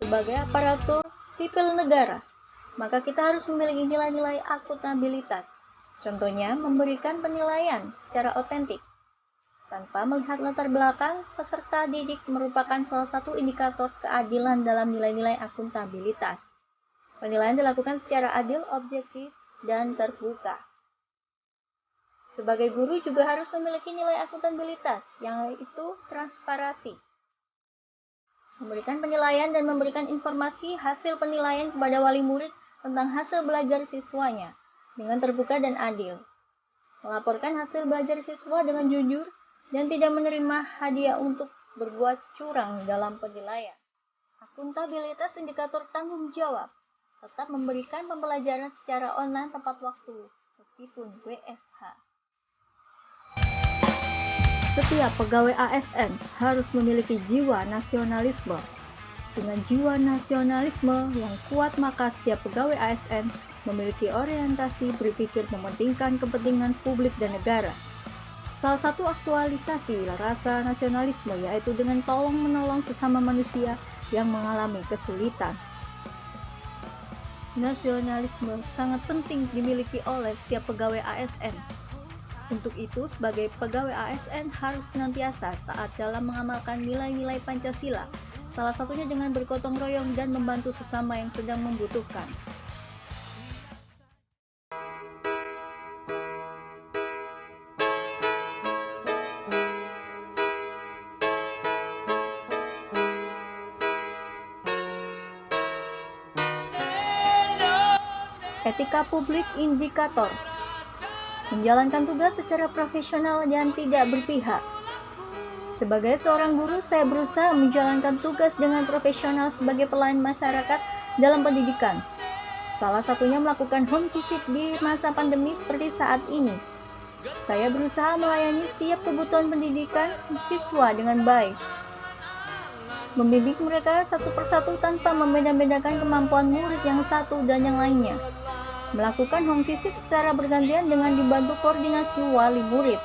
Sebagai aparatur sipil negara, maka kita harus memiliki nilai-nilai akuntabilitas. Contohnya, memberikan penilaian secara otentik. Tanpa melihat latar belakang, peserta didik merupakan salah satu indikator keadilan dalam nilai-nilai akuntabilitas. Penilaian dilakukan secara adil, objektif, dan terbuka. Sebagai guru juga harus memiliki nilai akuntabilitas, yaitu transparansi. Memberikan penilaian dan memberikan informasi hasil penilaian kepada wali murid tentang hasil belajar siswanya dengan terbuka dan adil. Melaporkan hasil belajar siswa dengan jujur dan tidak menerima hadiah untuk berbuat curang dalam penilaian. Akuntabilitas indikator tanggung jawab. Tetap memberikan pembelajaran secara online tepat waktu, meskipun WFH. Setiap pegawai ASN harus memiliki jiwa nasionalisme. Dengan jiwa nasionalisme yang kuat, maka setiap pegawai ASN memiliki orientasi berpikir mementingkan kepentingan publik dan negara. Salah satu aktualisasi rasa nasionalisme yaitu dengan tolong-menolong sesama manusia yang mengalami kesulitan. Nasionalisme sangat penting dimiliki oleh setiap pegawai ASN. Untuk itu, sebagai pegawai ASN harus senantiasa taat dalam mengamalkan nilai-nilai Pancasila, salah satunya dengan bergotong royong dan membantu sesama yang sedang membutuhkan. Etika publik indikator. Menjalankan tugas secara profesional dan tidak berpihak. Sebagai seorang guru, saya berusaha menjalankan tugas dengan profesional sebagai pelayan masyarakat dalam pendidikan. Salah satunya melakukan home visit di masa pandemi seperti saat ini. Saya berusaha melayani setiap kebutuhan pendidikan siswa dengan baik. Membimbing mereka satu persatu tanpa membeda-bedakan kemampuan murid yang satu dan yang lainnya. Melakukan home visit secara bergantian dengan dibantu koordinasi wali murid.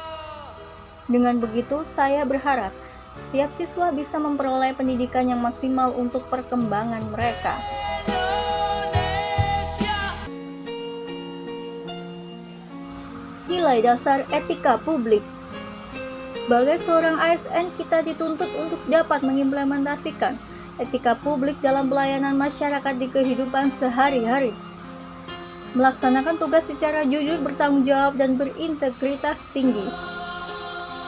Dengan begitu, saya berharap setiap siswa bisa memperoleh pendidikan yang maksimal untuk perkembangan mereka. Nilai dasar etika publik. Sebagai seorang ASN, kita dituntut untuk dapat mengimplementasikan etika publik dalam pelayanan masyarakat di kehidupan sehari-hari. Melaksanakan tugas secara jujur, bertanggung jawab, dan berintegritas tinggi.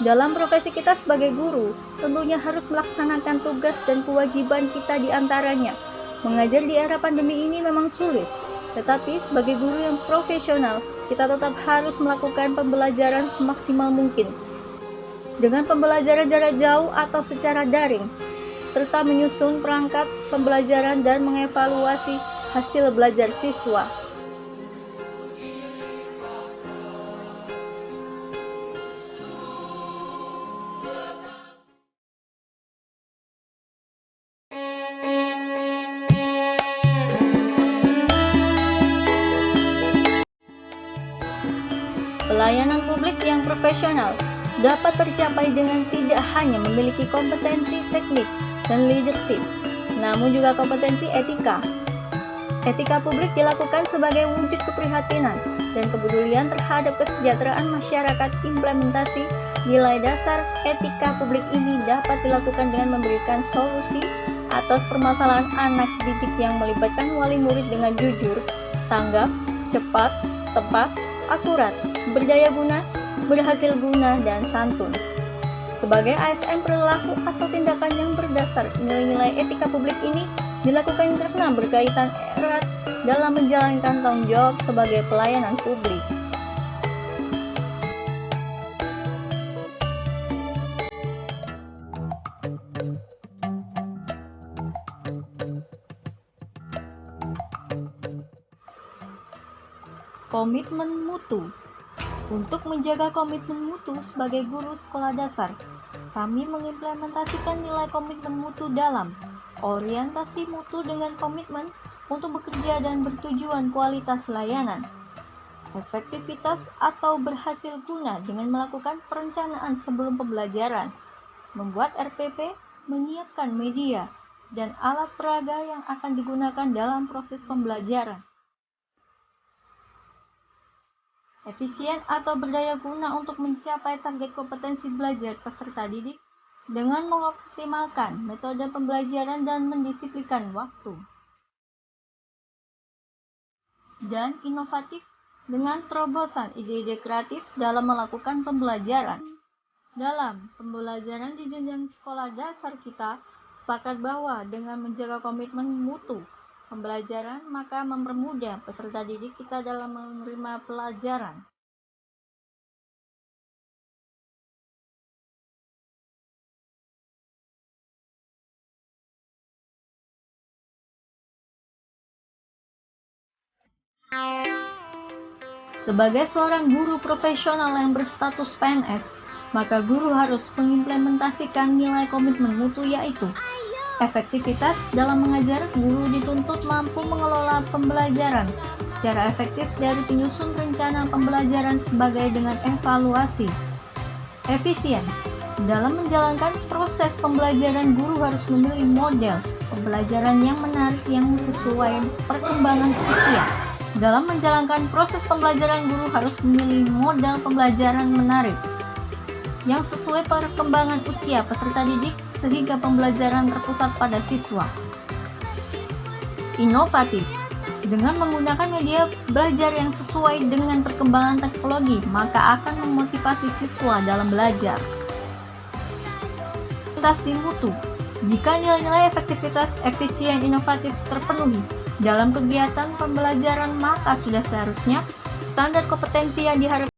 Dalam profesi kita sebagai guru, tentunya harus melaksanakan tugas dan kewajiban kita di antaranya. Mengajar di era pandemi ini memang sulit, tetapi sebagai guru yang profesional, kita tetap harus melakukan pembelajaran semaksimal mungkin. Dengan pembelajaran jarak jauh atau secara daring, serta menyusun perangkat pembelajaran dan mengevaluasi hasil belajar siswa. Pelayanan publik yang profesional dapat tercapai dengan tidak hanya memiliki kompetensi teknik dan leadership, namun juga kompetensi etika. Etika publik dilakukan sebagai wujud keprihatinan dan kepedulian terhadap kesejahteraan masyarakat. Implementasi nilai dasar etika publik ini dapat dilakukan dengan memberikan solusi atas permasalahan anak didik yang melibatkan wali murid dengan jujur, tanggap, cepat, tepat, akurat, berdaya guna, berhasil guna, dan santun. Sebagai ASN, perilaku atau tindakan yang berdasar nilai-nilai etika publik ini dilakukan karena berkaitan erat dalam menjalankan tanggung jawab sebagai pelayanan publik. Komitmen mutu. Untuk menjaga komitmen mutu sebagai guru sekolah dasar, kami mengimplementasikan nilai komitmen mutu dalam orientasi mutu dengan komitmen untuk bekerja dan bertujuan kualitas layanan, efektivitas atau berhasil guna dengan melakukan perencanaan sebelum pembelajaran, membuat RPP, menyiapkan media, dan alat peraga yang akan digunakan dalam proses pembelajaran. Efisien atau berdaya guna untuk mencapai target kompetensi belajar peserta didik dengan mengoptimalkan metode pembelajaran dan mendisiplinkan waktu. Dan inovatif dengan terobosan ide-ide kreatif dalam melakukan pembelajaran. Dalam pembelajaran di jenjang sekolah dasar kita sepakat bahwa dengan menjaga komitmen mutu pembelajaran, maka mempermudah peserta didik kita dalam menerima pelajaran. Sebagai seorang guru profesional yang berstatus PNS, maka guru harus mengimplementasikan nilai komitmen mutu, yaitu efektivitas dalam mengajar. Guru dituntut mampu mengelola pembelajaran secara efektif dari penyusun rencana pembelajaran sebagai dengan evaluasi. Efisien dalam menjalankan proses pembelajaran, guru harus memilih model pembelajaran yang menarik yang sesuai perkembangan usia. Dalam menjalankan proses pembelajaran, guru harus memilih model pembelajaran menarik yang sesuai perkembangan usia peserta didik sehingga pembelajaran terpusat pada siswa. Inovatif dengan menggunakan media belajar yang sesuai dengan perkembangan teknologi, maka akan memotivasi siswa dalam belajar. Orientasi mutu. Jika nilai-nilai efektivitas, efisien, inovatif terpenuhi dalam kegiatan pembelajaran, maka sudah seharusnya standar kompetensi yang diharapkan